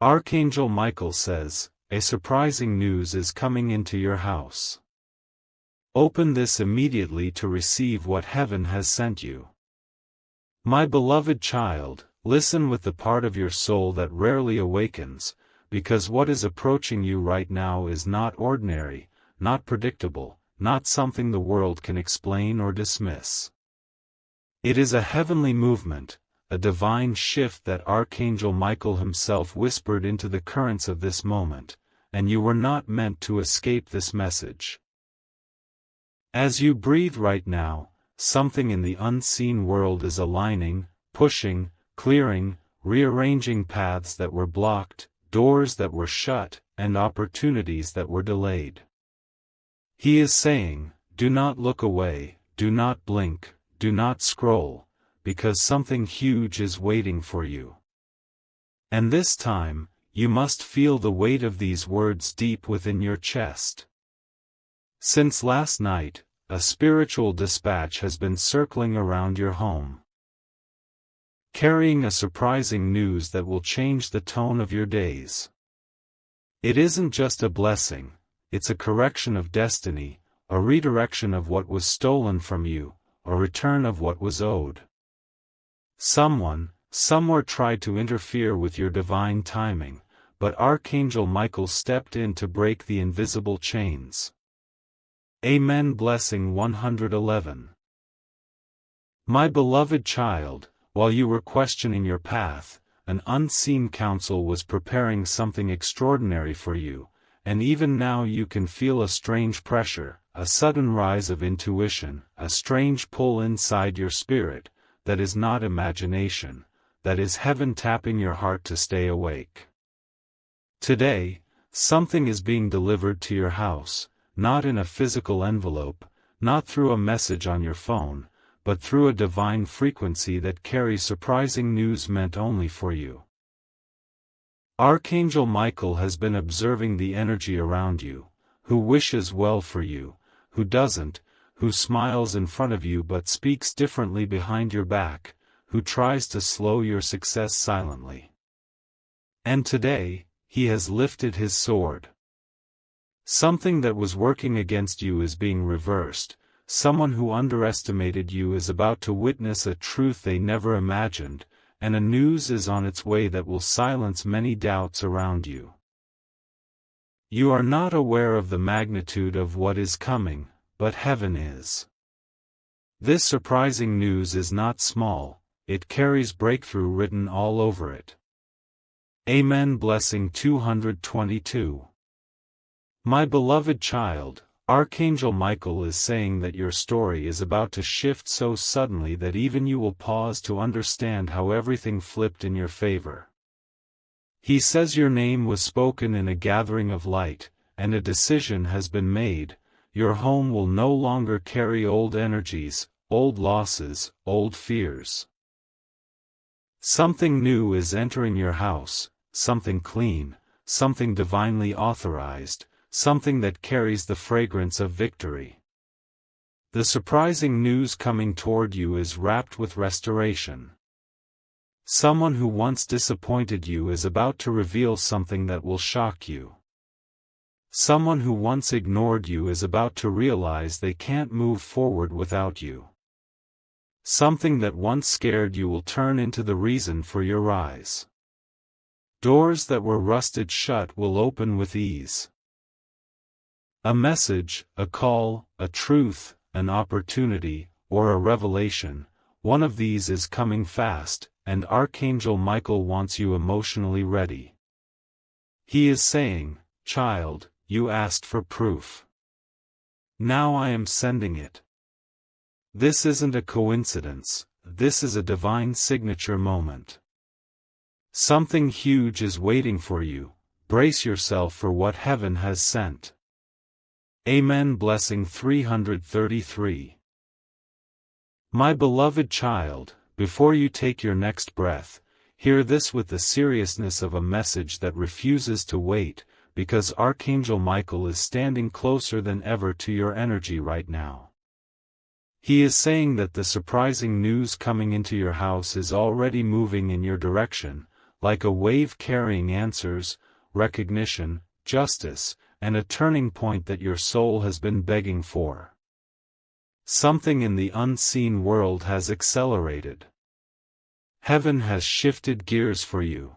Archangel Michael says, a surprising news is coming into your house. Open this immediately to receive what heaven has sent you. My beloved child, listen with the part of your soul that rarely awakens, because what is approaching you right now is not ordinary, not predictable, not something the world can explain or dismiss. It is a heavenly movement, a divine shift that Archangel Michael himself whispered into the currents of this moment, and you were not meant to escape this message. As you breathe right now, something in the unseen world is aligning, pushing, clearing, rearranging paths that were blocked, doors that were shut, and opportunities that were delayed. He is saying, do not look away, do not blink, do not scroll, because something huge is waiting for you. And this time, you must feel the weight of these words deep within your chest. Since last night, a spiritual dispatch has been circling around your home, carrying a surprising news that will change the tone of your days. It isn't just a blessing, it's a correction of destiny, a redirection of what was stolen from you, a return of what was owed. Someone, somewhere tried to interfere with your divine timing, but Archangel Michael stepped in to break the invisible chains. Amen. Blessing 111. My beloved child, while you were questioning your path, an unseen counsel was preparing something extraordinary for you, and even now you can feel a strange pressure, a sudden rise of intuition, a strange pull inside your spirit, that is not imagination, that is heaven tapping your heart to stay awake. Today, something is being delivered to your house, not in a physical envelope, not through a message on your phone, but through a divine frequency that carries surprising news meant only for you. Archangel Michael has been observing the energy around you, who wishes well for you, who doesn't, who smiles in front of you but speaks differently behind your back, who tries to slow your success silently. And today, he has lifted his sword. Something that was working against you is being reversed. Someone who underestimated you is about to witness a truth they never imagined, and a news is on its way that will silence many doubts around you. You are not aware of the magnitude of what is coming, but heaven is. This surprising news is not small, it carries breakthrough written all over it. Amen. Blessing 222. My beloved child, Archangel Michael is saying that your story is about to shift so suddenly that even you will pause to understand how everything flipped in your favor. He says your name was spoken in a gathering of light, and a decision has been made. Your home will no longer carry old energies, old losses, old fears. Something new is entering your house, something clean, something divinely authorized, something that carries the fragrance of victory. The surprising news coming toward you is wrapped with restoration. Someone who once disappointed you is about to reveal something that will shock you. Someone who once ignored you is about to realize they can't move forward without you. Something that once scared you will turn into the reason for your rise. Doors that were rusted shut will open with ease. A message, a call, a truth, an opportunity, or a revelation, one of these is coming fast, and Archangel Michael wants you emotionally ready. He is saying, child, you asked for proof. Now I am sending it. This isn't a coincidence, this is a divine signature moment. Something huge is waiting for you, brace yourself for what heaven has sent. Amen. Blessing 333. My beloved child, before you take your next breath, hear this with the seriousness of a message that refuses to wait, because Archangel Michael is standing closer than ever to your energy right now. He is saying that the surprising news coming into your house is already moving in your direction, like a wave carrying answers, recognition, justice, and a turning point that your soul has been begging for. Something in the unseen world has accelerated. Heaven has shifted gears for you.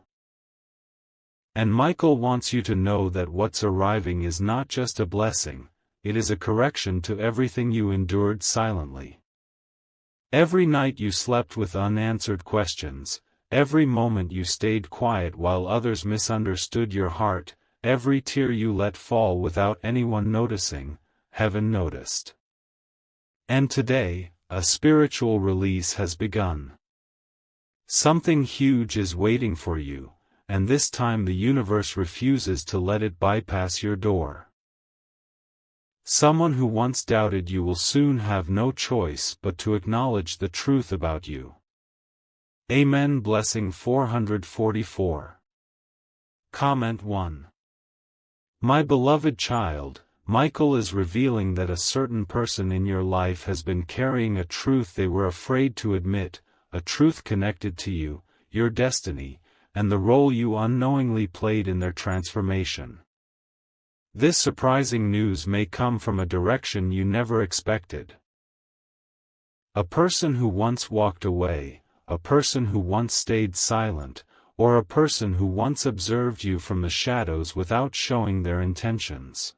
And Michael wants you to know that what's arriving is not just a blessing, it is a correction to everything you endured silently. Every night you slept with unanswered questions, every moment you stayed quiet while others misunderstood your heart, every tear you let fall without anyone noticing, heaven noticed. And today, a spiritual release has begun. Something huge is waiting for you, and this time the universe refuses to let it bypass your door. Someone who once doubted you will soon have no choice but to acknowledge the truth about you. Amen. Blessing 444. Comment 1. My beloved child, Michael is revealing that a certain person in your life has been carrying a truth they were afraid to admit, a truth connected to you, your destiny, and the role you unknowingly played in their transformation. This surprising news may come from a direction you never expected. A person who once walked away, a person who once stayed silent, or a person who once observed you from the shadows without showing their intentions.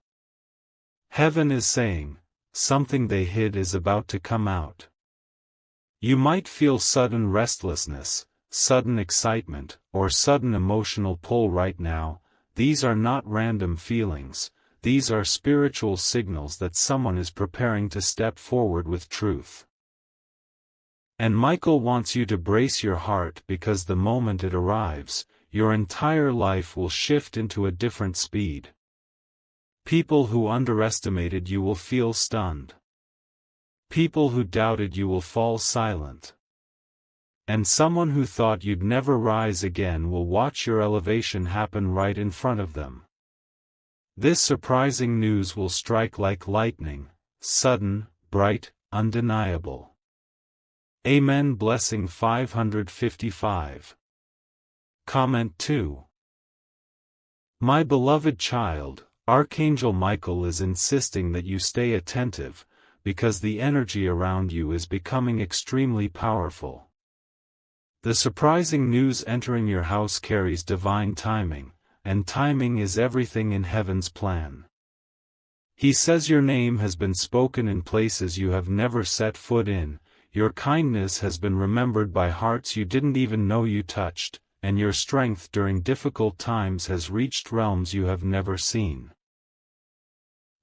Heaven is saying, something they hid is about to come out. You might feel sudden restlessness, sudden excitement, or sudden emotional pull right now. These are not random feelings, these are spiritual signals that someone is preparing to step forward with truth. And Michael wants you to brace your heart because the moment it arrives, your entire life will shift into a different speed. People who underestimated you will feel stunned. People who doubted you will fall silent. And someone who thought you'd never rise again will watch your elevation happen right in front of them. This surprising news will strike like lightning, sudden, bright, undeniable. Amen. Blessing 555. Comment 2. My beloved child, Archangel Michael is insisting that you stay attentive, because the energy around you is becoming extremely powerful. The surprising news entering your house carries divine timing, and timing is everything in heaven's plan. He says your name has been spoken in places you have never set foot in, your kindness has been remembered by hearts you didn't even know you touched, and your strength during difficult times has reached realms you have never seen.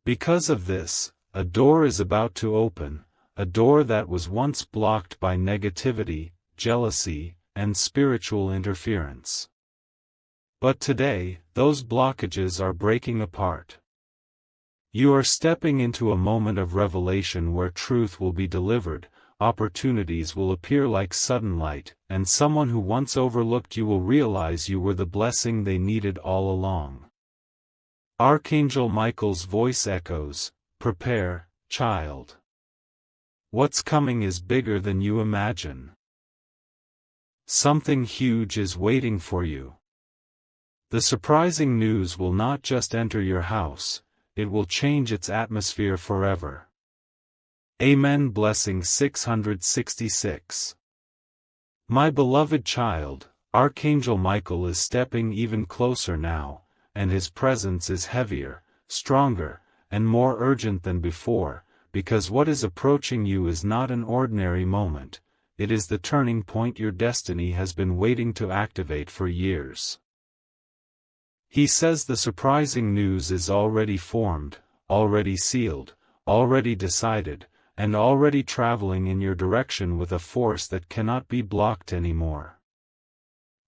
Because of this, a door is about to open, a door that was once blocked by negativity, jealousy, and spiritual interference. But today, those blockages are breaking apart. You are stepping into a moment of revelation where truth will be delivered, opportunities will appear like sudden light, and someone who once overlooked you will realize you were the blessing they needed all along. Archangel Michael's voice echoes, "Prepare, child. What's coming is bigger than you imagine. Something huge is waiting for you." The surprising news will not just enter your house, it will change its atmosphere forever. Amen. Blessing 666. My beloved child, Archangel Michael is stepping even closer now, and his presence is heavier, stronger, and more urgent than before, because what is approaching you is not an ordinary moment, it is the turning point your destiny has been waiting to activate for years. He says the surprising news is already formed, already sealed, already decided, and already traveling in your direction with a force that cannot be blocked anymore.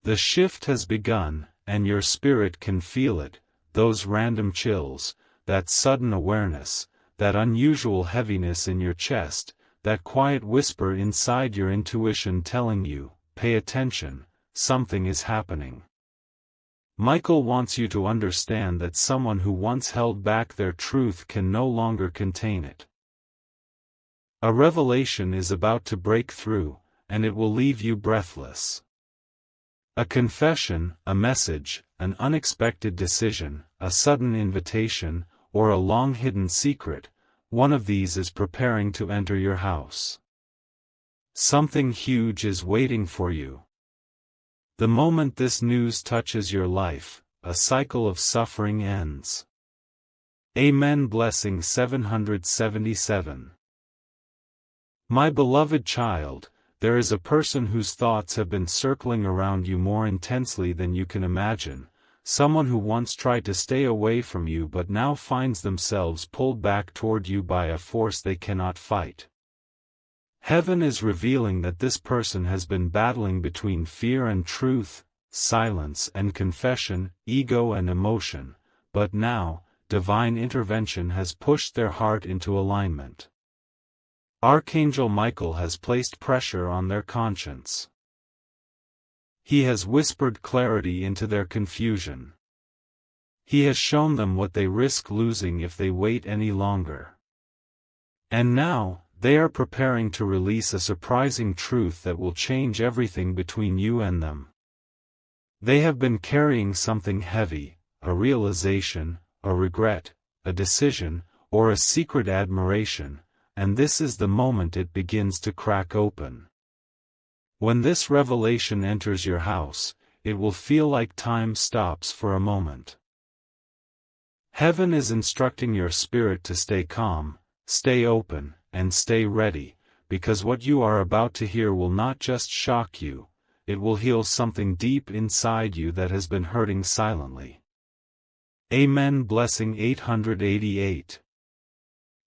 The shift has begun, and your spirit can feel it, those random chills, that sudden awareness, that unusual heaviness in your chest, that quiet whisper inside your intuition telling you, pay attention, something is happening. Michael wants you to understand that someone who once held back their truth can no longer contain it. A revelation is about to break through, and it will leave you breathless. A confession, a message, an unexpected decision, a sudden invitation, or a long-hidden secret, one of these is preparing to enter your house. Something huge is waiting for you. The moment this news touches your life, a cycle of suffering ends. Amen. Blessing 777. My beloved child, there is a person whose thoughts have been circling around you more intensely than you can imagine, someone who once tried to stay away from you but now finds themselves pulled back toward you by a force they cannot fight. Heaven is revealing that this person has been battling between fear and truth, silence and confession, ego and emotion, but now, divine intervention has pushed their heart into alignment. Archangel Michael has placed pressure on their conscience. He has whispered clarity into their confusion. He has shown them what they risk losing if they wait any longer. And now, they are preparing to release a surprising truth that will change everything between you and them. They have been carrying something heavy, a realization, a regret, a decision, or a secret admiration, and this is the moment it begins to crack open. When this revelation enters your house, it will feel like time stops for a moment. Heaven is instructing your spirit to stay calm, stay open, and stay ready, because what you are about to hear will not just shock you, it will heal something deep inside you that has been hurting silently. Amen. Blessing 888.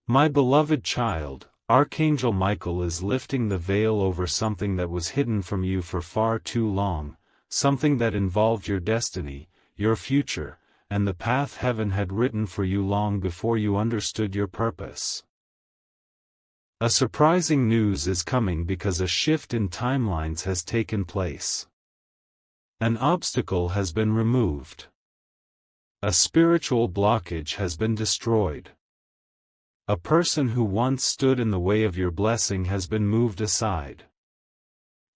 My beloved child, Archangel Michael is lifting the veil over something that was hidden from you for far too long, something that involved your destiny, your future, and the path heaven had written for you long before you understood your purpose. A surprising news is coming because a shift in timelines has taken place. An obstacle has been removed. A spiritual blockage has been destroyed. A person who once stood in the way of your blessing has been moved aside.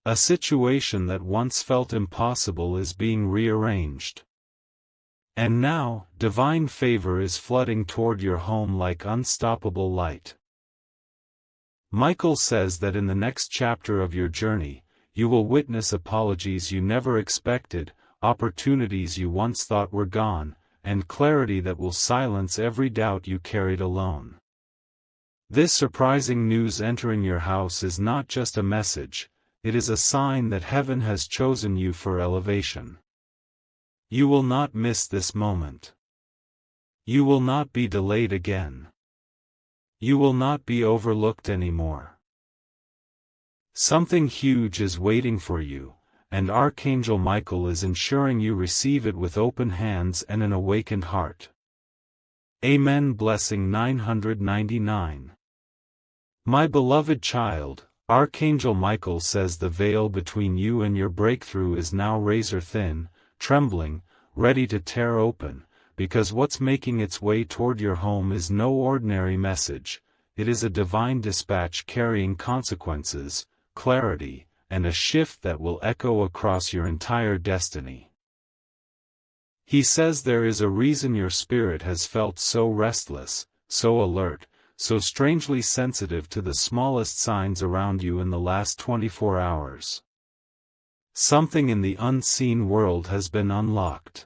A situation that once felt impossible is being rearranged. And now, divine favor is flooding toward your home like unstoppable light. Michael says that in the next chapter of your journey, you will witness apologies you never expected, opportunities you once thought were gone, and clarity that will silence every doubt you carried alone. This surprising news entering your house is not just a message, it is a sign that heaven has chosen you for elevation. You will not miss this moment. You will not be delayed again. You will not be overlooked anymore. Something huge is waiting for you, and Archangel Michael is ensuring you receive it with open hands and an awakened heart. Amen. Blessing 999. My beloved child, Archangel Michael says the veil between you and your breakthrough is now razor thin, trembling, ready to tear open, because what's making its way toward your home is no ordinary message, it is a divine dispatch carrying consequences, clarity, and a shift that will echo across your entire destiny. He says there is a reason your spirit has felt so restless, so alert, so strangely sensitive to the smallest signs around you in the last 24 hours. Something in the unseen world has been unlocked.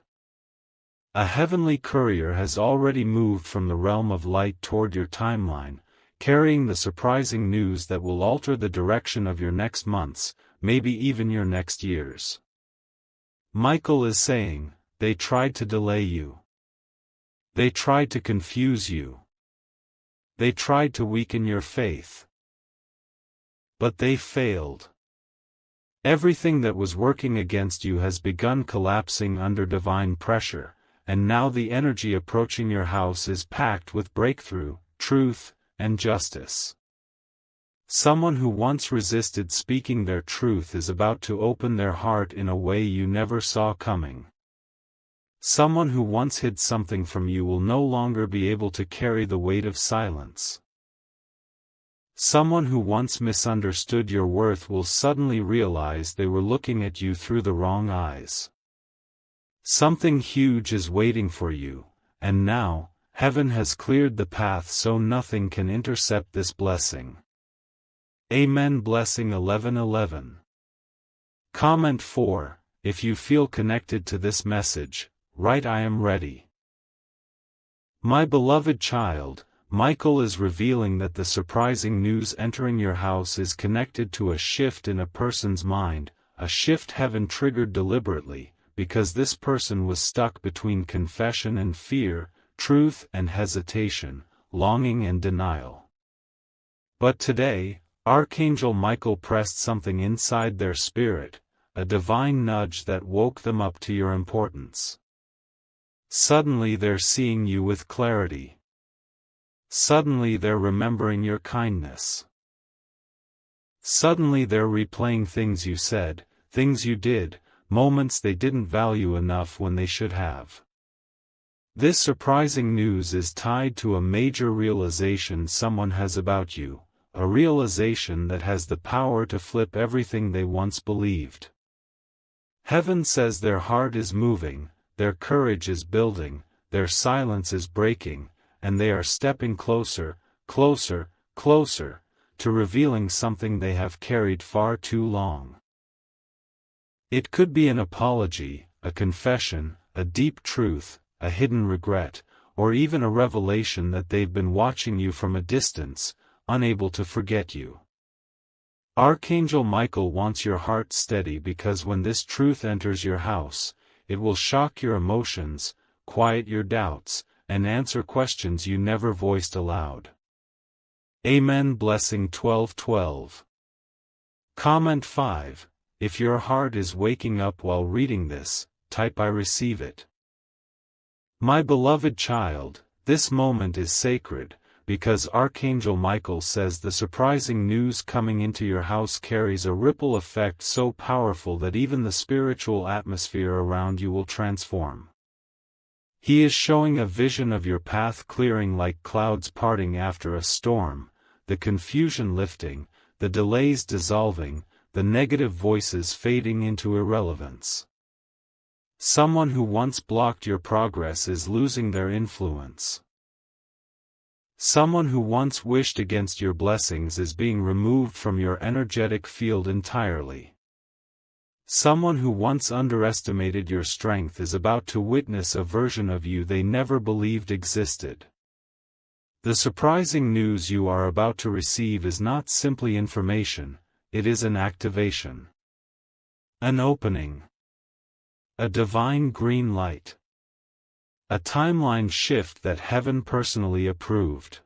A heavenly courier has already moved from the realm of light toward your timeline, carrying the surprising news that will alter the direction of your next months, maybe even your next years. Michael is saying, they tried to delay you. They tried to confuse you. They tried to weaken your faith. But they failed. Everything that was working against you has begun collapsing under divine pressure, and now the energy approaching your house is packed with breakthrough, truth, and justice. Someone who once resisted speaking their truth is about to open their heart in a way you never saw coming. Someone who once hid something from you will no longer be able to carry the weight of silence. Someone who once misunderstood your worth will suddenly realize they were looking at you through the wrong eyes. Something huge is waiting for you, and now, heaven has cleared the path so nothing can intercept this blessing. Amen. Blessing 11:11. Comment 4. If you feel connected to this message, write I am ready. My beloved child, Michael is revealing that the surprising news entering your house is connected to a shift in a person's mind, a shift heaven triggered deliberately, because this person was stuck between confession and fear, truth and hesitation, longing and denial. But today, Archangel Michael pressed something inside their spirit, a divine nudge that woke them up to your importance. Suddenly they're seeing you with clarity. Suddenly they're remembering your kindness. Suddenly they're replaying things you said, things you did, moments they didn't value enough when they should have. This surprising news is tied to a major realization someone has about you, a realization that has the power to flip everything they once believed. Heaven says their heart is moving, their courage is building, their silence is breaking, and they are stepping closer, closer, closer, to revealing something they have carried far too long. It could be an apology, a confession, a deep truth, a hidden regret, or even a revelation that they've been watching you from a distance, unable to forget you. Archangel Michael wants your heart steady because when this truth enters your house, it will shock your emotions, quiet your doubts, and answer questions you never voiced aloud. Amen. Blessing 12:12. Comment 5. If your heart is waking up while reading this, type I receive it. My beloved child, this moment is sacred, because Archangel Michael says the surprising news coming into your house carries a ripple effect so powerful that even the spiritual atmosphere around you will transform. He is showing a vision of your path clearing like clouds parting after a storm, the confusion lifting, the delays dissolving, the negative voices fading into irrelevance. Someone who once blocked your progress is losing their influence. Someone who once wished against your blessings is being removed from your energetic field entirely. Someone who once underestimated your strength is about to witness a version of you they never believed existed. The surprising news you are about to receive is not simply information, it is an activation. An opening. A divine green light. A timeline shift that heaven personally approved.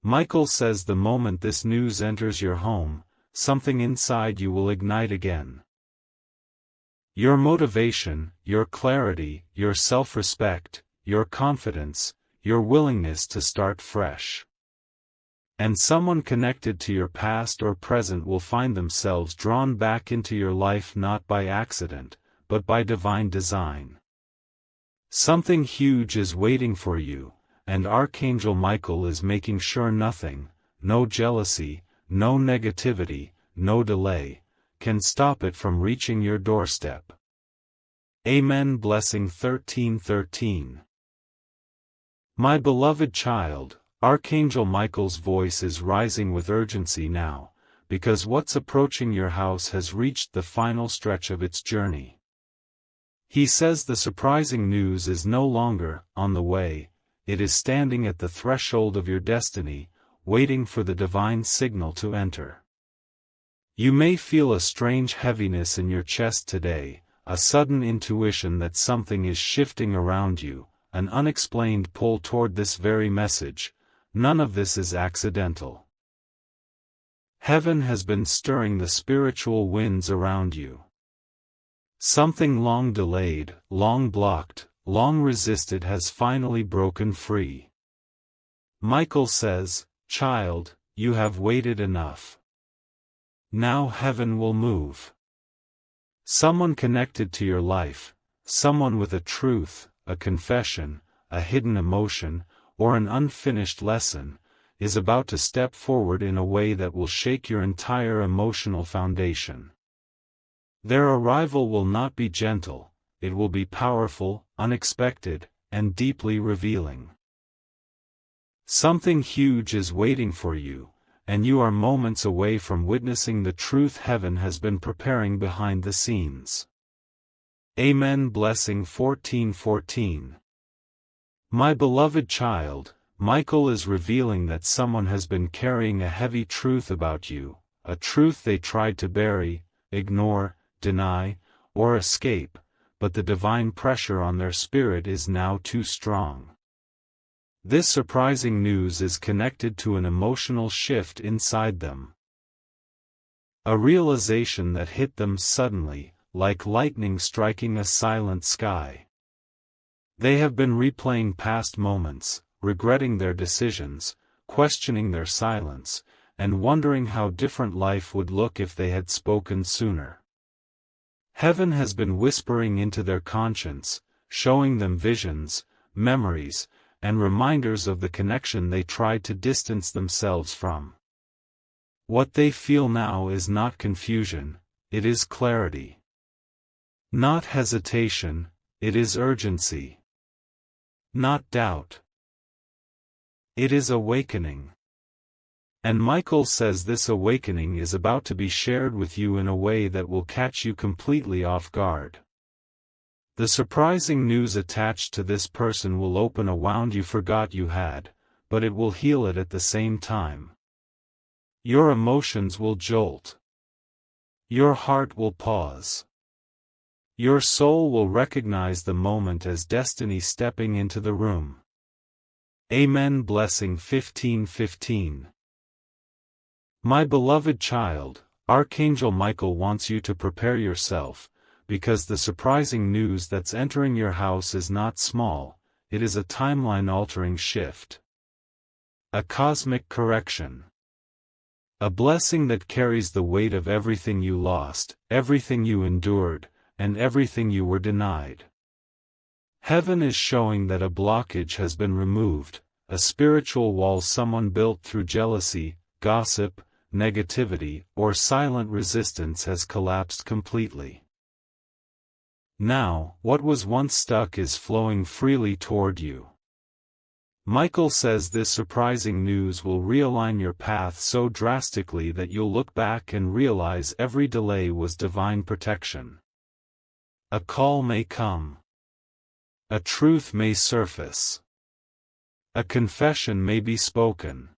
Michael says the moment this news enters your home, something inside you will ignite again. Your motivation, your clarity, your self-respect, your confidence, your willingness to start fresh. And someone connected to your past or present will find themselves drawn back into your life not by accident, but by divine design. Something huge is waiting for you, and Archangel Michael is making sure nothing, no jealousy, no negativity, no delay, can stop it from reaching your doorstep. Amen. Blessing 13:13. My beloved child, Archangel Michael's voice is rising with urgency now, because what's approaching your house has reached the final stretch of its journey. He says the surprising news is no longer on the way, it is standing at the threshold of your destiny, waiting for the divine signal to enter. You may feel a strange heaviness in your chest today, a sudden intuition that something is shifting around you, an unexplained pull toward this very message. None of this is accidental. Heaven has been stirring the spiritual winds around you. Something long delayed, long blocked, long resisted has finally broken free. Michael says, child, you have waited enough. Now heaven will move. Someone connected to your life, someone with a truth, a confession, a hidden emotion, or an unfinished lesson, is about to step forward in a way that will shake your entire emotional foundation. Their arrival will not be gentle, it will be powerful, unexpected, and deeply revealing. Something huge is waiting for you, and you are moments away from witnessing the truth heaven has been preparing behind the scenes. Amen. Blessing 14:14. My beloved child, Michael is revealing that someone has been carrying a heavy truth about you, a truth they tried to bury, ignore, deny, or escape, but the divine pressure on their spirit is now too strong. This surprising news is connected to an emotional shift inside them. A realization that hit them suddenly, like lightning striking a silent sky. They have been replaying past moments, regretting their decisions, questioning their silence, and wondering how different life would look if they had spoken sooner. Heaven has been whispering into their conscience, showing them visions, memories, and reminders of the connection they tried to distance themselves from. What they feel now is not confusion, it is clarity. Not hesitation, it is urgency. Not doubt. It is awakening. And Michael says this awakening is about to be shared with you in a way that will catch you completely off guard. The surprising news attached to this person will open a wound you forgot you had, but it will heal it at the same time. Your emotions will jolt. Your heart will pause. Your soul will recognize the moment as destiny stepping into the room. Amen. Blessing 15:15. My beloved child, Archangel Michael wants you to prepare yourself, because the surprising news that's entering your house is not small, it is a timeline-altering shift. A cosmic correction. A blessing that carries the weight of everything you lost, everything you endured, and everything you were denied. Heaven is showing that a blockage has been removed, a spiritual wall someone built through jealousy, gossip, negativity, or silent resistance has collapsed completely. Now, what was once stuck is flowing freely toward you. Michael says this surprising news will realign your path so drastically that you'll look back and realize every delay was divine protection. A call may come. A truth may surface. A confession may be spoken.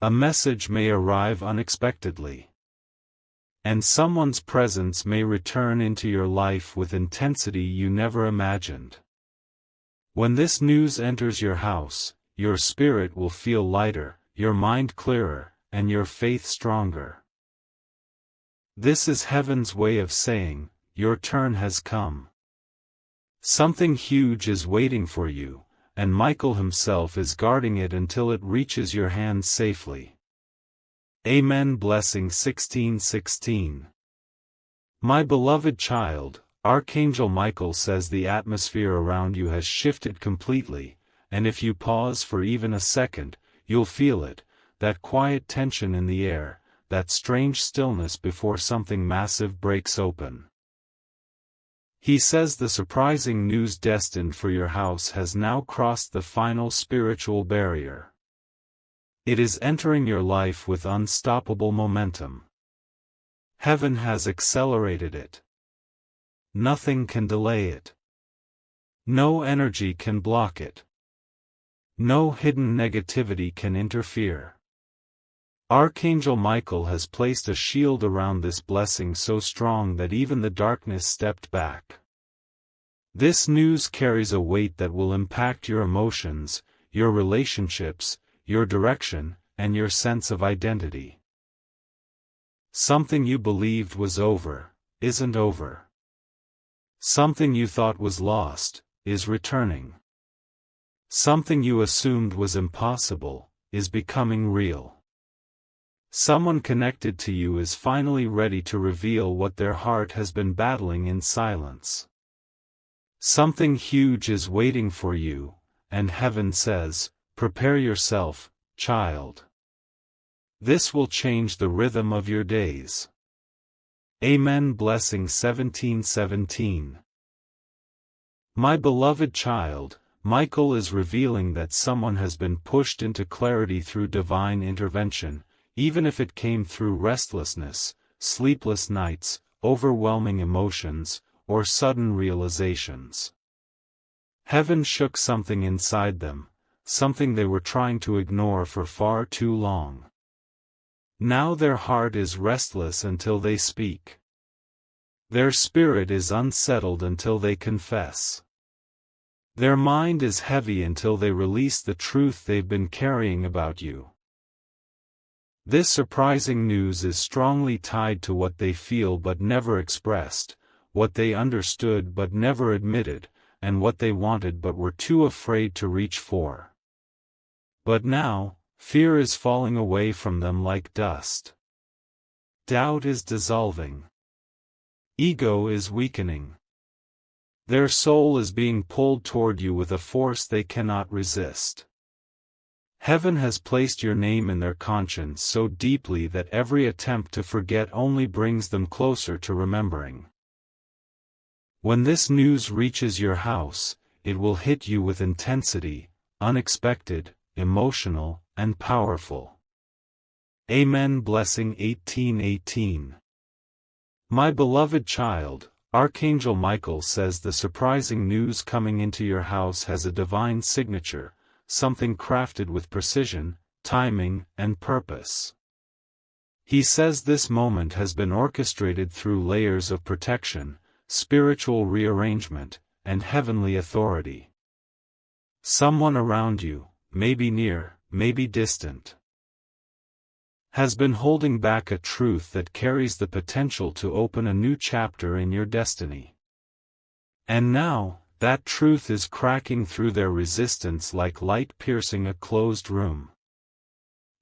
A message may arrive unexpectedly. And someone's presence may return into your life with intensity you never imagined. When this news enters your house, your spirit will feel lighter, your mind clearer, and your faith stronger. This is heaven's way of saying, your turn has come. Something huge is waiting for you, and Michael himself is guarding it until it reaches your hands safely. Amen. Blessing 16:16. My beloved child, Archangel Michael says the atmosphere around you has shifted completely, and if you pause for even a second, you'll feel it, that quiet tension in the air, that strange stillness before something massive breaks open. He says the surprising news destined for your house has now crossed the final spiritual barrier. It is entering your life with unstoppable momentum. Heaven has accelerated it. Nothing can delay it. No energy can block it. No hidden negativity can interfere. Archangel Michael has placed a shield around this blessing so strong that even the darkness stepped back. This news carries a weight that will impact your emotions, your relationships, your direction, and your sense of identity. Something you believed was over, isn't over. Something you thought was lost, is returning. Something you assumed was impossible, is becoming real. Someone connected to you is finally ready to reveal what their heart has been battling in silence. Something huge is waiting for you, and heaven says, prepare yourself, child. This will change the rhythm of your days. Amen. Blessing 17:17. My beloved child, Michael is revealing that someone has been pushed into clarity through divine intervention, even if it came through restlessness, sleepless nights, overwhelming emotions, or sudden realizations. Heaven shook something inside them, something they were trying to ignore for far too long. Now their heart is restless until they speak. Their spirit is unsettled until they confess. Their mind is heavy until they release the truth they've been carrying about you. This surprising news is strongly tied to what they feel but never expressed, what they understood but never admitted, and what they wanted but were too afraid to reach for. But now, fear is falling away from them like dust. Doubt is dissolving. Ego is weakening. Their soul is being pulled toward you with a force they cannot resist. Heaven has placed your name in their conscience so deeply that every attempt to forget only brings them closer to remembering. When this news reaches your house, it will hit you with intensity, unexpected, emotional, and powerful. Amen. Blessing 18:18. My beloved child, Archangel Michael says the surprising news coming into your house has a divine signature, something crafted with precision, timing, and purpose. He says this moment has been orchestrated through layers of protection, spiritual rearrangement, and heavenly authority. Someone around you, maybe near, maybe distant, has been holding back a truth that carries the potential to open a new chapter in your destiny. And now, that truth is cracking through their resistance like light piercing a closed room.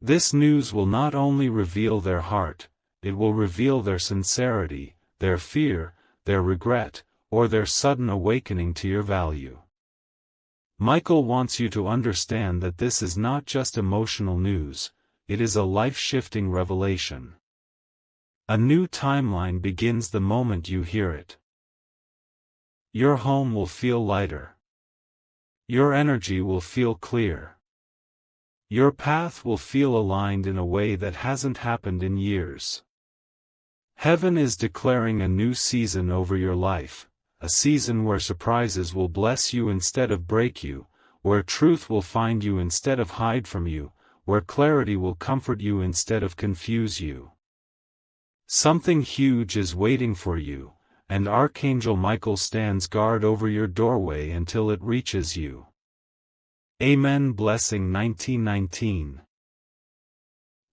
This news will not only reveal their heart, it will reveal their sincerity, their fear, their regret, or their sudden awakening to your value. Michael wants you to understand that this is not just emotional news, it is a life-shifting revelation. A new timeline begins the moment you hear it. Your home will feel lighter. Your energy will feel clear. Your path will feel aligned in a way that hasn't happened in years. Heaven is declaring a new season over your life, a season where surprises will bless you instead of break you, where truth will find you instead of hide from you, where clarity will comfort you instead of confuse you. Something huge is waiting for you, and Archangel Michael stands guard over your doorway until it reaches you. Amen. Blessing 19:19.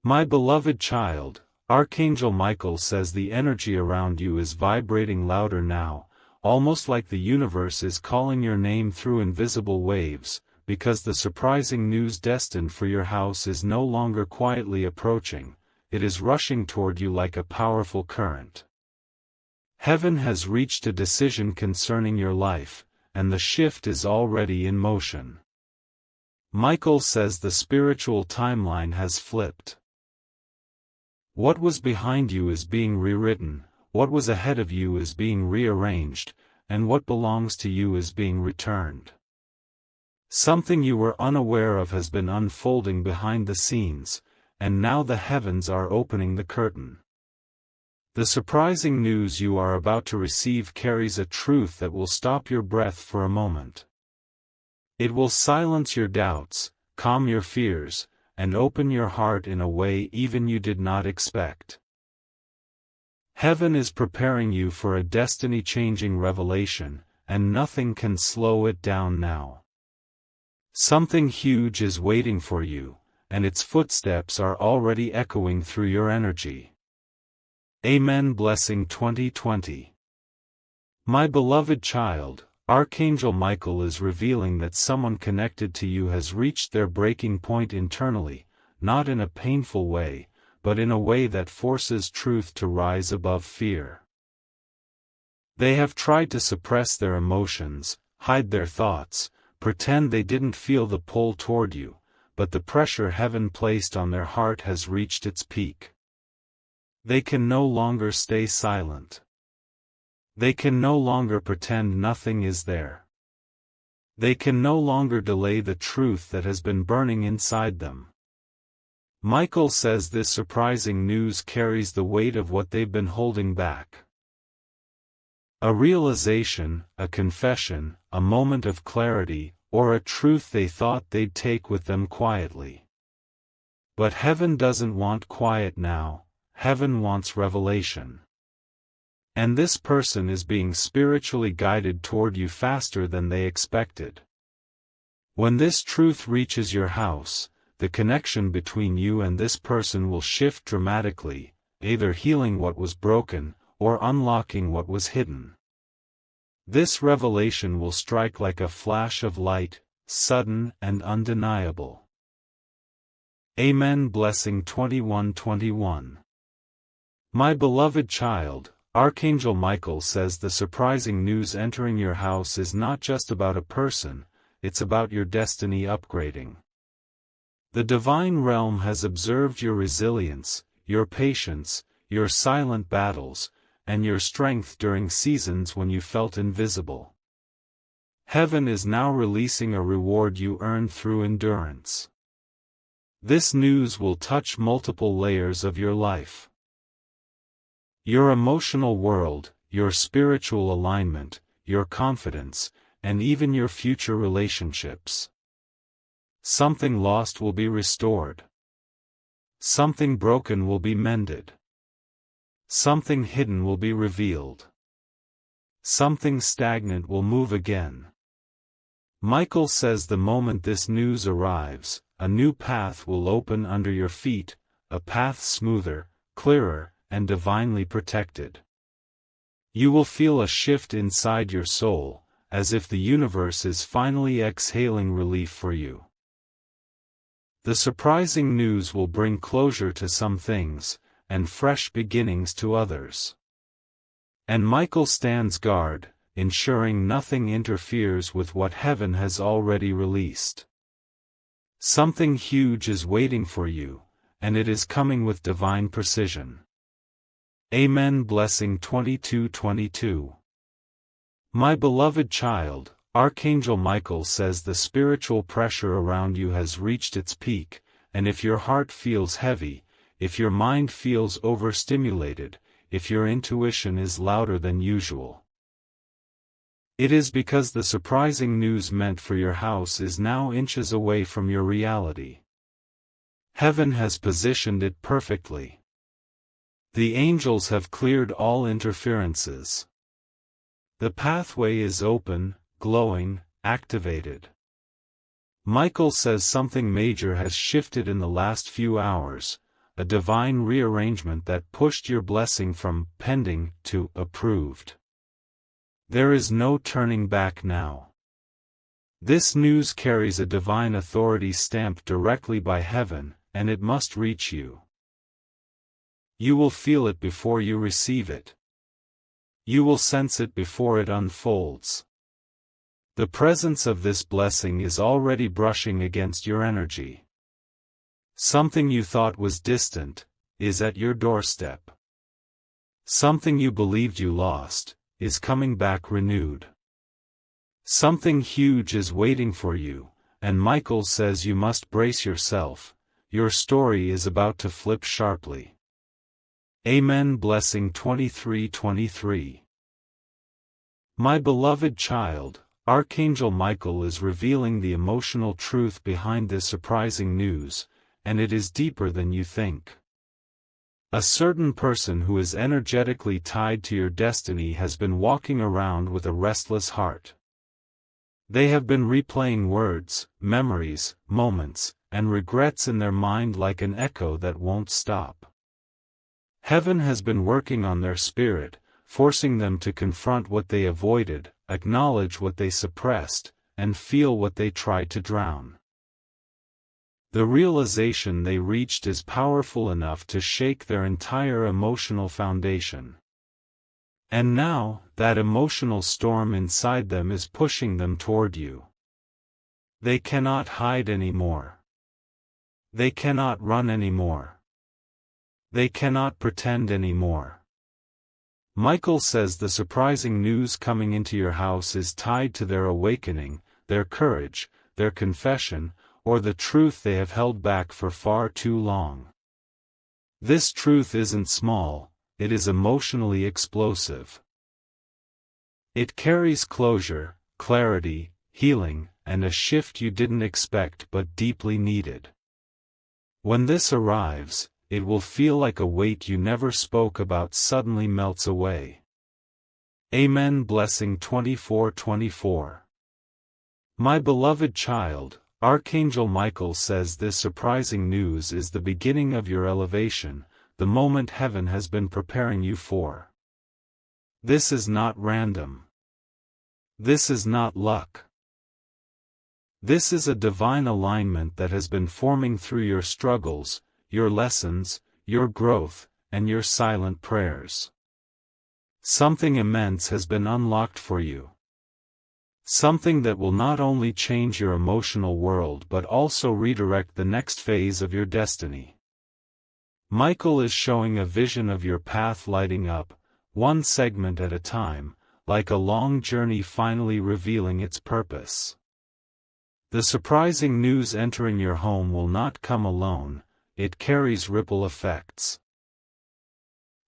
My beloved child, Archangel Michael says the energy around you is vibrating louder now, almost like the universe is calling your name through invisible waves, because the surprising news destined for your house is no longer quietly approaching, it is rushing toward you like a powerful current. Heaven has reached a decision concerning your life, and the shift is already in motion. Michael says the spiritual timeline has flipped. What was behind you is being rewritten, what was ahead of you is being rearranged, and what belongs to you is being returned. Something you were unaware of has been unfolding behind the scenes, and now the heavens are opening the curtain. The surprising news you are about to receive carries a truth that will stop your breath for a moment. It will silence your doubts, calm your fears, and open your heart in a way even you did not expect. Heaven is preparing you for a destiny-changing revelation, and nothing can slow it down now. Something huge is waiting for you, and its footsteps are already echoing through your energy. Amen. Blessing 2020. My beloved child, Archangel Michael is revealing that someone connected to you has reached their breaking point internally, not in a painful way, but in a way that forces truth to rise above fear. They have tried to suppress their emotions, hide their thoughts, pretend they didn't feel the pull toward you, but the pressure heaven placed on their heart has reached its peak. They can no longer stay silent. They can no longer pretend nothing is there. They can no longer delay the truth that has been burning inside them. Michael says this surprising news carries the weight of what they've been holding back. A realization, a confession, a moment of clarity, or a truth they thought they'd take with them quietly. But heaven doesn't want quiet now, heaven wants revelation. And this person is being spiritually guided toward you faster than they expected. When this truth reaches your house, the connection between you and this person will shift dramatically, either healing what was broken, or unlocking what was hidden. This revelation will strike like a flash of light, sudden and undeniable. Amen. Blessing 21:21. My beloved child, Archangel Michael says the surprising news entering your house is not just about a person, it's about your destiny upgrading. The divine realm has observed your resilience, your patience, your silent battles, and your strength during seasons when you felt invisible. Heaven is now releasing a reward you earned through endurance. This news will touch multiple layers of your life. Your emotional world, your spiritual alignment, your confidence, and even your future relationships. Something lost will be restored. Something broken will be mended. Something hidden will be revealed. Something stagnant will move again. Michael says the moment this news arrives, a new path will open under your feet, a path smoother, clearer, and divinely protected. You will feel a shift inside your soul, as if the universe is finally exhaling relief for you. The surprising news will bring closure to some things, and fresh beginnings to others. And Michael stands guard, ensuring nothing interferes with what heaven has already released. Something huge is waiting for you, and it is coming with divine precision. Amen. Blessing 22:22. My beloved child, Archangel Michael says the spiritual pressure around you has reached its peak, and if your heart feels heavy, if your mind feels overstimulated, if your intuition is louder than usual, it is because the surprising news meant for your house is now inches away from your reality. Heaven has positioned it perfectly. The angels have cleared all interferences. The pathway is open, glowing, activated. Michael says something major has shifted in the last few hours, a divine rearrangement that pushed your blessing from pending to approved. There is no turning back now. This news carries a divine authority stamped directly by heaven, and it must reach you. You will feel it before you receive it. You will sense it before it unfolds. The presence of this blessing is already brushing against your energy. Something you thought was distant is at your doorstep. Something you believed you lost is coming back renewed. Something huge is waiting for you, and Michael says you must brace yourself. Your story is about to flip sharply. Amen. Blessing 23:23. My beloved child, Archangel Michael is revealing the emotional truth behind this surprising news, and it is deeper than you think. A certain person who is energetically tied to your destiny has been walking around with a restless heart. They have been replaying words, memories, moments, and regrets in their mind like an echo that won't stop. Heaven has been working on their spirit, forcing them to confront what they avoided, acknowledge what they suppressed, and feel what they tried to drown. The realization they reached is powerful enough to shake their entire emotional foundation. And now, that emotional storm inside them is pushing them toward you. They cannot hide anymore. They cannot run anymore. They cannot pretend anymore. Michael says the surprising news coming into your house is tied to their awakening, their courage, their confession, or the truth they have held back for far too long. This truth isn't small, it is emotionally explosive. It carries closure, clarity, healing, and a shift you didn't expect but deeply needed. When this arrives, it will feel like a weight you never spoke about suddenly melts away. Amen. Blessing 24:24. My beloved child, Archangel Michael says this surprising news is the beginning of your elevation, the moment heaven has been preparing you for. This is not random. This is not luck. This is a divine alignment that has been forming through your struggles, your lessons, your growth, and your silent prayers. Something immense has been unlocked for you. Something that will not only change your emotional world but also redirect the next phase of your destiny. Michael is showing a vision of your path lighting up, one segment at a time, like a long journey finally revealing its purpose. The surprising news entering your home will not come alone, it carries ripple effects.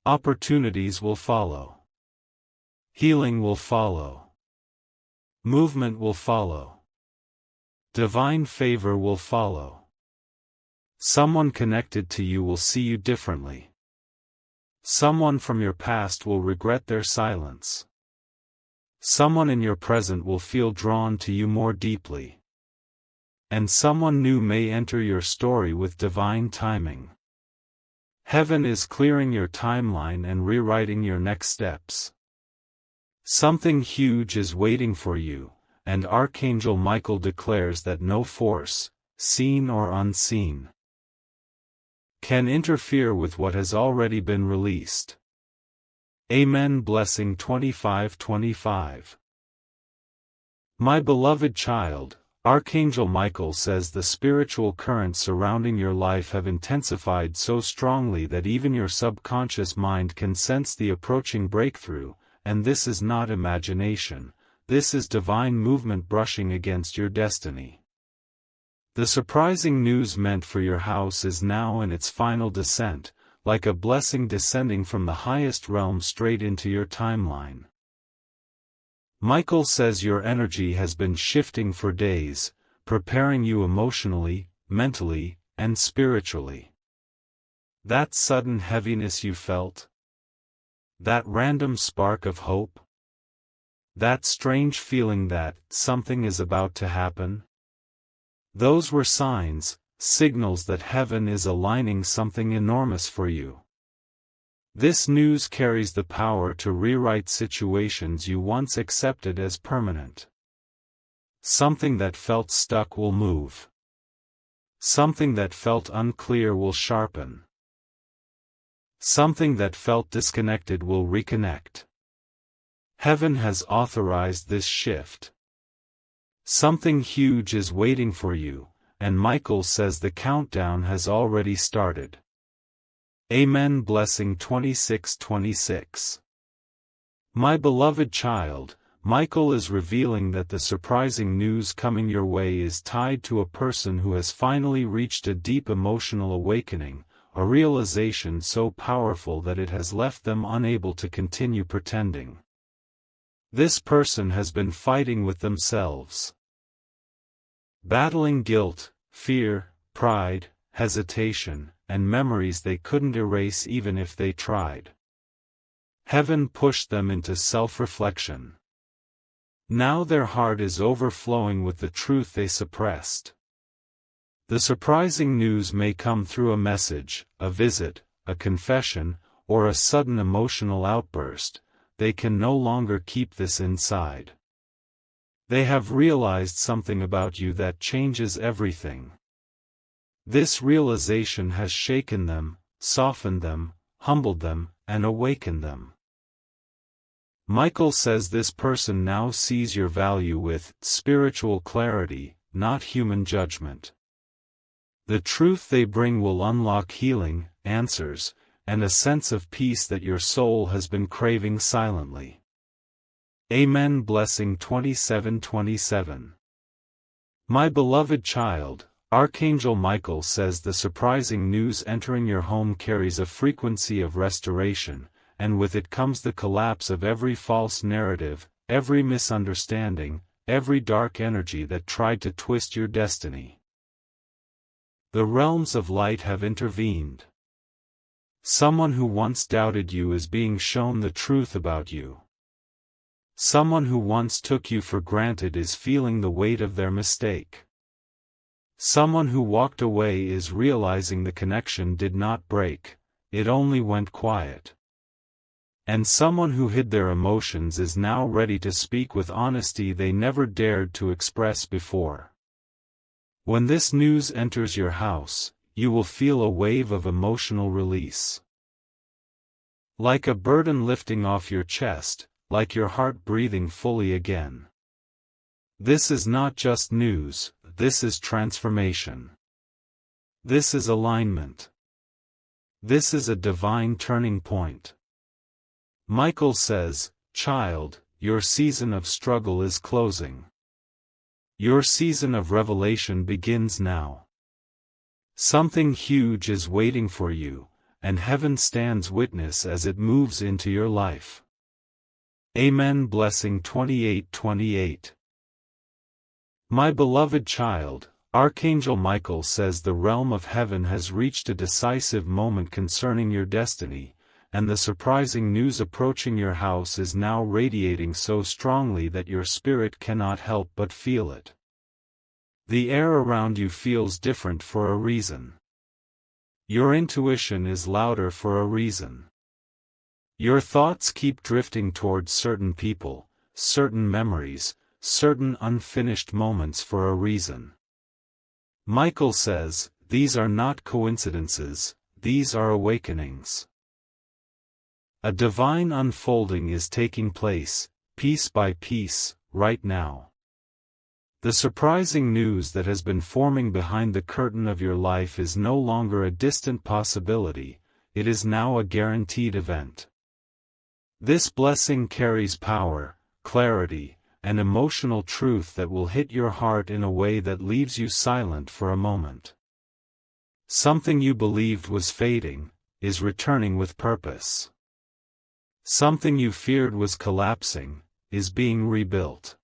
Opportunities will follow. Healing will follow. Movement will follow. Divine favor will follow. Someone connected to you will see you differently. Someone from your past will regret their silence. Someone in your present will feel drawn to you more deeply. And someone new may enter your story with divine timing. Heaven is clearing your timeline and rewriting your next steps. Something huge is waiting for you, and Archangel Michael declares that no force, seen or unseen, can interfere with what has already been released. Amen. Blessing 25:25. My beloved child, Archangel Michael says the spiritual currents surrounding your life have intensified so strongly that even your subconscious mind can sense the approaching breakthrough, and this is not imagination, this is divine movement brushing against your destiny. The surprising news meant for your house is now in its final descent, like a blessing descending from the highest realm straight into your timeline. Michael says your energy has been shifting for days, preparing you emotionally, mentally, and spiritually. That sudden heaviness you felt? That random spark of hope? That strange feeling that something is about to happen? Those were signs, signals that heaven is aligning something enormous for you. This news carries the power to rewrite situations you once accepted as permanent. Something that felt stuck will move. Something that felt unclear will sharpen. Something that felt disconnected will reconnect. Heaven has authorized this shift. Something huge is waiting for you, and Michael says the countdown has already started. Amen. Blessing 26:26. My beloved child, Michael is revealing that the surprising news coming your way is tied to a person who has finally reached a deep emotional awakening, a realization so powerful that it has left them unable to continue pretending. This person has been fighting with themselves, battling guilt, fear, pride, hesitation, and memories they couldn't erase even if they tried. Heaven pushed them into self-reflection. Now their heart is overflowing with the truth they suppressed. The surprising news may come through a message, a visit, a confession, or a sudden emotional outburst. They can no longer keep this inside. They have realized something about you that changes everything. This realization has shaken them, softened them, humbled them, and awakened them. Michael says this person now sees your value with spiritual clarity, not human judgment. The truth they bring will unlock healing, answers, and a sense of peace that your soul has been craving silently. Amen. Blessing 27:27. My beloved child, Archangel Michael says the surprising news entering your home carries a frequency of restoration, and with it comes the collapse of every false narrative, every misunderstanding, every dark energy that tried to twist your destiny. The realms of light have intervened. Someone who once doubted you is being shown the truth about you. Someone who once took you for granted is feeling the weight of their mistake. Someone who walked away is realizing the connection did not break, it only went quiet. And someone who hid their emotions is now ready to speak with honesty they never dared to express before. When this news enters your house, you will feel a wave of emotional release. Like a burden lifting off your chest, like your heart breathing fully again. This is not just news, this is transformation. This is alignment. This is a divine turning point. Michael says, child, your season of struggle is closing. Your season of revelation begins now. Something huge is waiting for you, and heaven stands witness as it moves into your life. Amen. Blessing 28:28. My beloved child, Archangel Michael says the realm of heaven has reached a decisive moment concerning your destiny, and the surprising news approaching your house is now radiating so strongly that your spirit cannot help but feel it. The air around you feels different for a reason. Your intuition is louder for a reason. Your thoughts keep drifting towards certain people, certain memories, certain unfinished moments for a reason. Michael says, these are not coincidences, these are awakenings. A divine unfolding is taking place, piece by piece, right now. The surprising news that has been forming behind the curtain of your life is no longer a distant possibility, it is now a guaranteed event. This blessing carries power, clarity, and emotional truth that will hit your heart in a way that leaves you silent for a moment. Something you believed was fading, is returning with purpose. Something you feared was collapsing, is being rebuilt.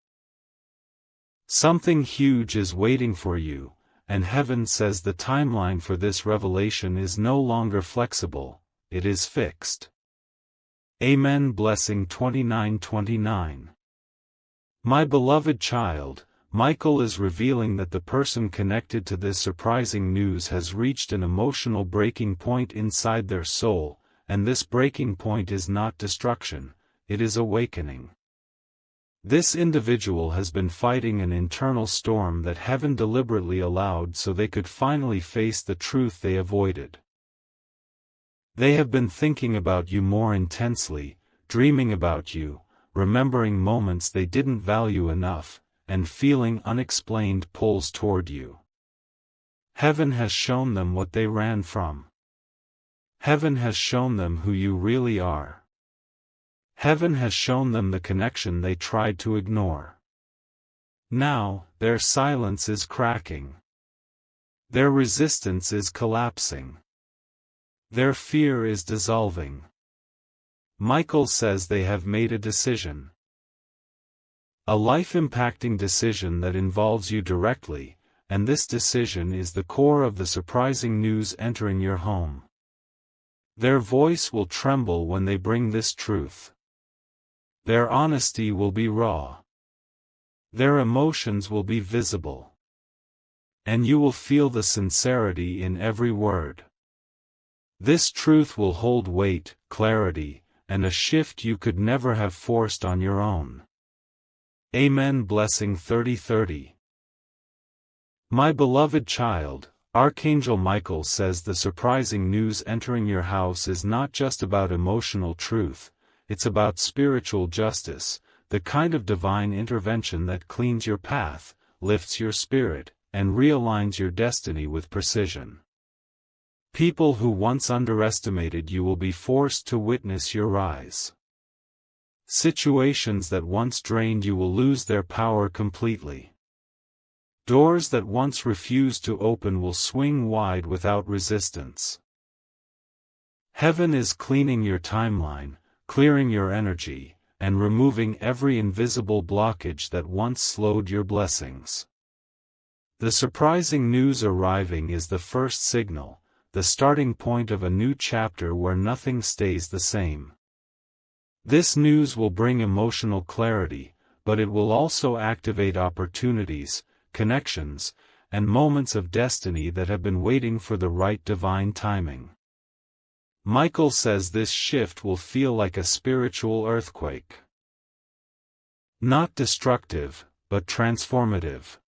Something huge is waiting for you, and heaven says the timeline for this revelation is no longer flexible, it is fixed. Amen. Blessing 29:29. My beloved child, Michael is revealing that the person connected to this surprising news has reached an emotional breaking point inside their soul, and this breaking point is not destruction, it is awakening. This individual has been fighting an internal storm that heaven deliberately allowed so they could finally face the truth they avoided. They have been thinking about you more intensely, dreaming about you, remembering moments they didn't value enough, and feeling unexplained pulls toward you. Heaven has shown them what they ran from. Heaven has shown them who you really are. Heaven has shown them the connection they tried to ignore. Now, their silence is cracking. Their resistance is collapsing. Their fear is dissolving. Michael says they have made a decision. A life-impacting decision that involves you directly, and this decision is the core of the surprising news entering your home. Their voice will tremble when they bring this truth. Their honesty will be raw. Their emotions will be visible. And you will feel the sincerity in every word. This truth will hold weight, clarity, and a shift you could never have forced on your own. Amen. Blessing 30:30. My beloved child, Archangel Michael says the surprising news entering your house is not just about emotional truth, it's about spiritual justice, the kind of divine intervention that cleans your path, lifts your spirit, and realigns your destiny with precision. People who once underestimated you will be forced to witness your rise. Situations that once drained you will lose their power completely. Doors that once refused to open will swing wide without resistance. Heaven is cleaning your timeline, clearing your energy, and removing every invisible blockage that once slowed your blessings. The surprising news arriving is the first signal, the starting point of a new chapter where nothing stays the same. This news will bring emotional clarity, but it will also activate opportunities, connections, and moments of destiny that have been waiting for the right divine timing. Michael says this shift will feel like a spiritual earthquake. Not destructive, but transformative.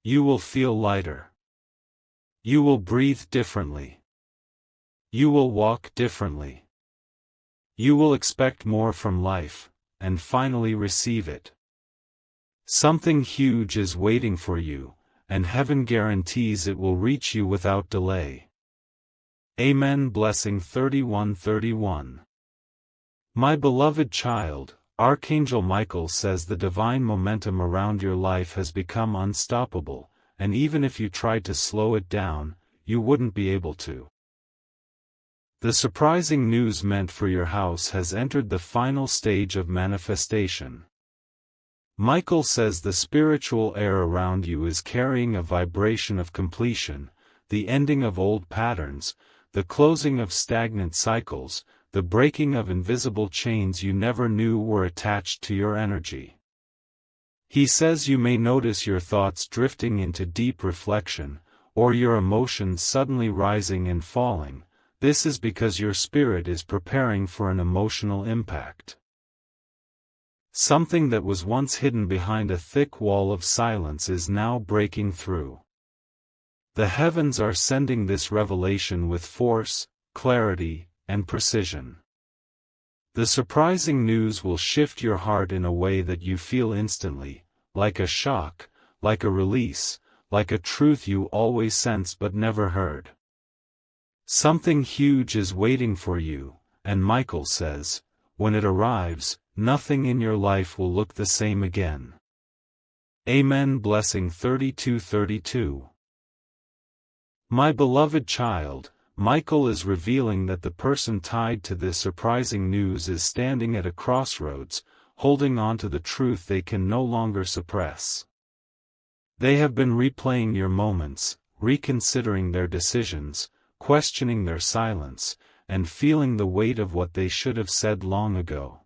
You will feel lighter. You will breathe differently. You will walk differently. You will expect more from life, and finally receive it. Something huge is waiting for you, and heaven guarantees it will reach you without delay. Amen. Blessing 31:31. My beloved child, Archangel Michael says the divine momentum around your life has become unstoppable, and even if you tried to slow it down, you wouldn't be able to. The surprising news meant for your house has entered the final stage of manifestation. Michael says the spiritual air around you is carrying a vibration of completion, the ending of old patterns, the closing of stagnant cycles, the breaking of invisible chains you never knew were attached to your energy. He says you may notice your thoughts drifting into deep reflection, or your emotions suddenly rising and falling. This is because your spirit is preparing for an emotional impact. Something that was once hidden behind a thick wall of silence is now breaking through. The heavens are sending this revelation with force, clarity, and precision. The surprising news will shift your heart in a way that you feel instantly, like a shock, like a release, like a truth you always sensed but never heard. Something huge is waiting for you, and Michael says, when it arrives, nothing in your life will look the same again. Amen. Blessing 32:32. My beloved child, Michael is revealing that the person tied to this surprising news is standing at a crossroads, holding on to the truth they can no longer suppress. They have been replaying your moments, reconsidering their decisions, questioning their silence, and feeling the weight of what they should have said long ago.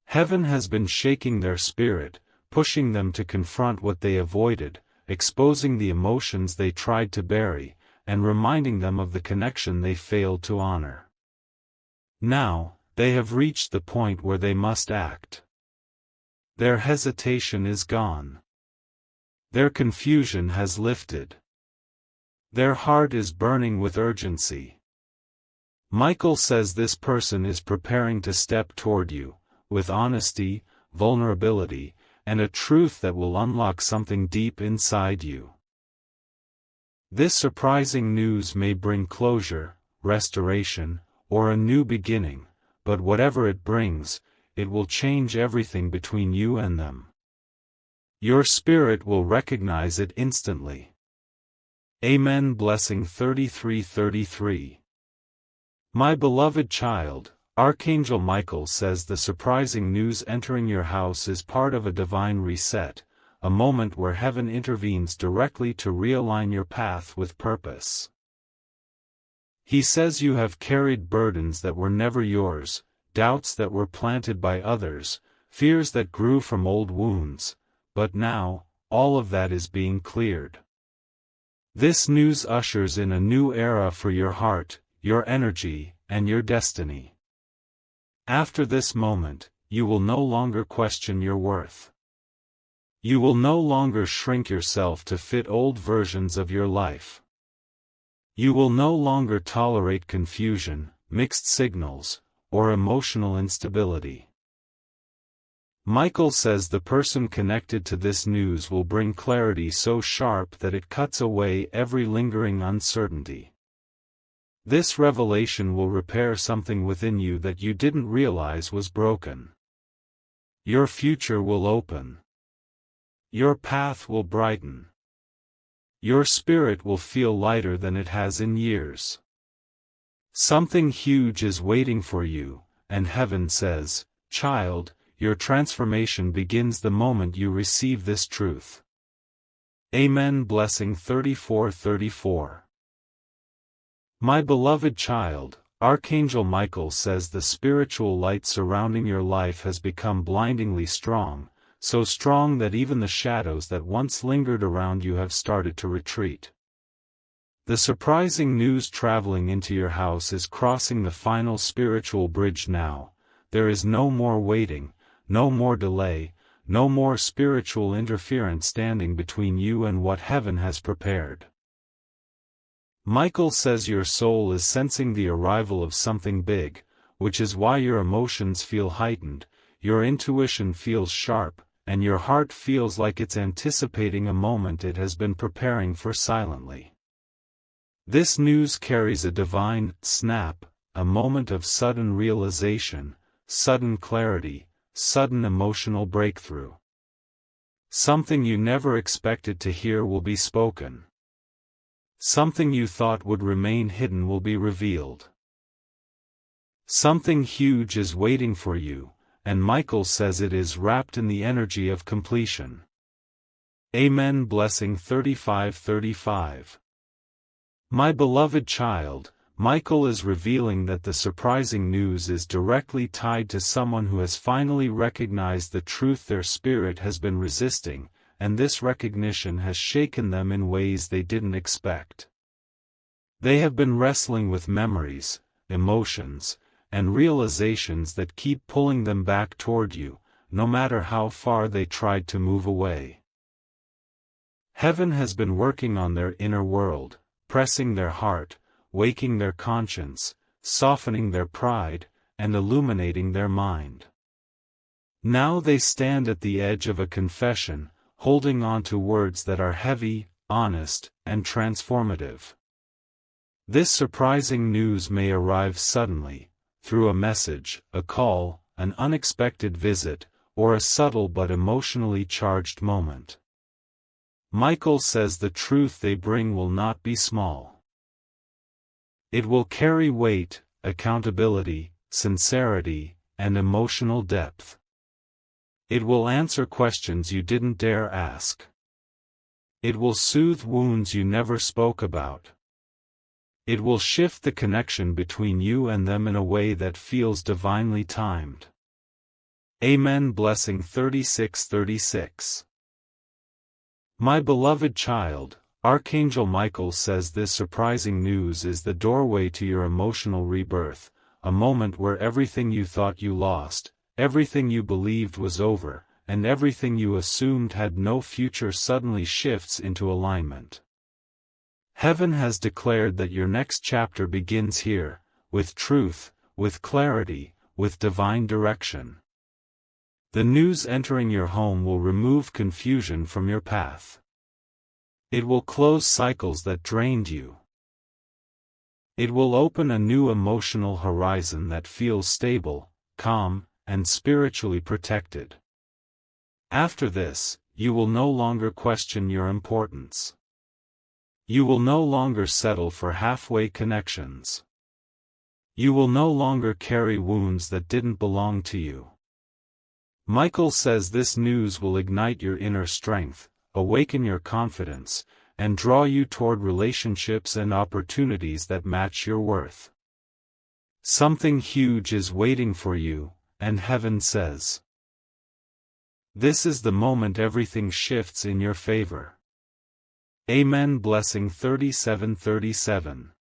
Heaven has been shaking their spirit, pushing them to confront what they avoided, exposing the emotions they tried to bury, and reminding them of the connection they failed to honor. Now, they have reached the point where they must act. Their hesitation is gone. Their confusion has lifted. Their heart is burning with urgency. Michael says this person is preparing to step toward you, with honesty, vulnerability, and a truth that will unlock something deep inside you. This surprising news may bring closure, restoration, or a new beginning, but whatever it brings, it will change everything between you and them. Your spirit will recognize it instantly. Amen. Blessing 33:33. My beloved child, Archangel Michael says the surprising news entering your house is part of a divine reset, a moment where heaven intervenes directly to realign your path with purpose. He says you have carried burdens that were never yours, doubts that were planted by others, fears that grew from old wounds, but now, all of that is being cleared. This news ushers in a new era for your heart, your energy, and your destiny. After this moment, you will no longer question your worth. You will no longer shrink yourself to fit old versions of your life. You will no longer tolerate confusion, mixed signals, or emotional instability. Michael says the person connected to this news will bring clarity so sharp that it cuts away every lingering uncertainty. This revelation will repair something within you that you didn't realize was broken. Your future will open. Your path will brighten. Your spirit will feel lighter than it has in years. Something huge is waiting for you, and heaven says, "Child, your transformation begins the moment you receive this truth." Amen. Blessing 34:34. My beloved child, Archangel Michael says the spiritual light surrounding your life has become blindingly strong, so strong that even the shadows that once lingered around you have started to retreat. The surprising news traveling into your house is crossing the final spiritual bridge now. There is no more waiting, no more delay, no more spiritual interference standing between you and what heaven has prepared. Michael says your soul is sensing the arrival of something big, which is why your emotions feel heightened, your intuition feels sharp, and your heart feels like it's anticipating a moment it has been preparing for silently. This news carries a divine snap, a moment of sudden realization, sudden clarity, sudden emotional breakthrough. Something you never expected to hear will be spoken. Something you thought would remain hidden will be revealed. Something huge is waiting for you, and Michael says it is wrapped in the energy of completion. Amen. Blessing 35:35. My beloved child, Michael is revealing that the surprising news is directly tied to someone who has finally recognized the truth their spirit has been resisting, and this recognition has shaken them in ways they didn't expect. They have been wrestling with memories, emotions, and realizations that keep pulling them back toward you, no matter how far they tried to move away. Heaven has been working on their inner world, pressing their heart, waking their conscience, softening their pride, and illuminating their mind. Now they stand at the edge of a confession, holding on to words that are heavy, honest, and transformative. This surprising news may arrive suddenly, through a message, a call, an unexpected visit, or a subtle but emotionally charged moment. Michael says the truth they bring will not be small. It will carry weight, accountability, sincerity, and emotional depth. It will answer questions you didn't dare ask. It will soothe wounds you never spoke about. It will shift the connection between you and them in a way that feels divinely timed. Amen. Blessing 36:36. My beloved child, Archangel Michael says this surprising news is the doorway to your emotional rebirth, a moment where everything you thought you lost, everything you believed was over, and everything you assumed had no future suddenly shifts into alignment. Heaven has declared that your next chapter begins here, with truth, with clarity, with divine direction. The news entering your home will remove confusion from your path. It will close cycles that drained you. It will open a new emotional horizon that feels stable, calm, and spiritually protected. After this, you will no longer question your importance. You will no longer settle for halfway connections. You will no longer carry wounds that didn't belong to you. Michael says this news will ignite your inner strength, awaken your confidence, and draw you toward relationships and opportunities that match your worth. Something huge is waiting for you, and heaven says, this is the moment everything shifts in your favor. Amen. Blessing 37:37.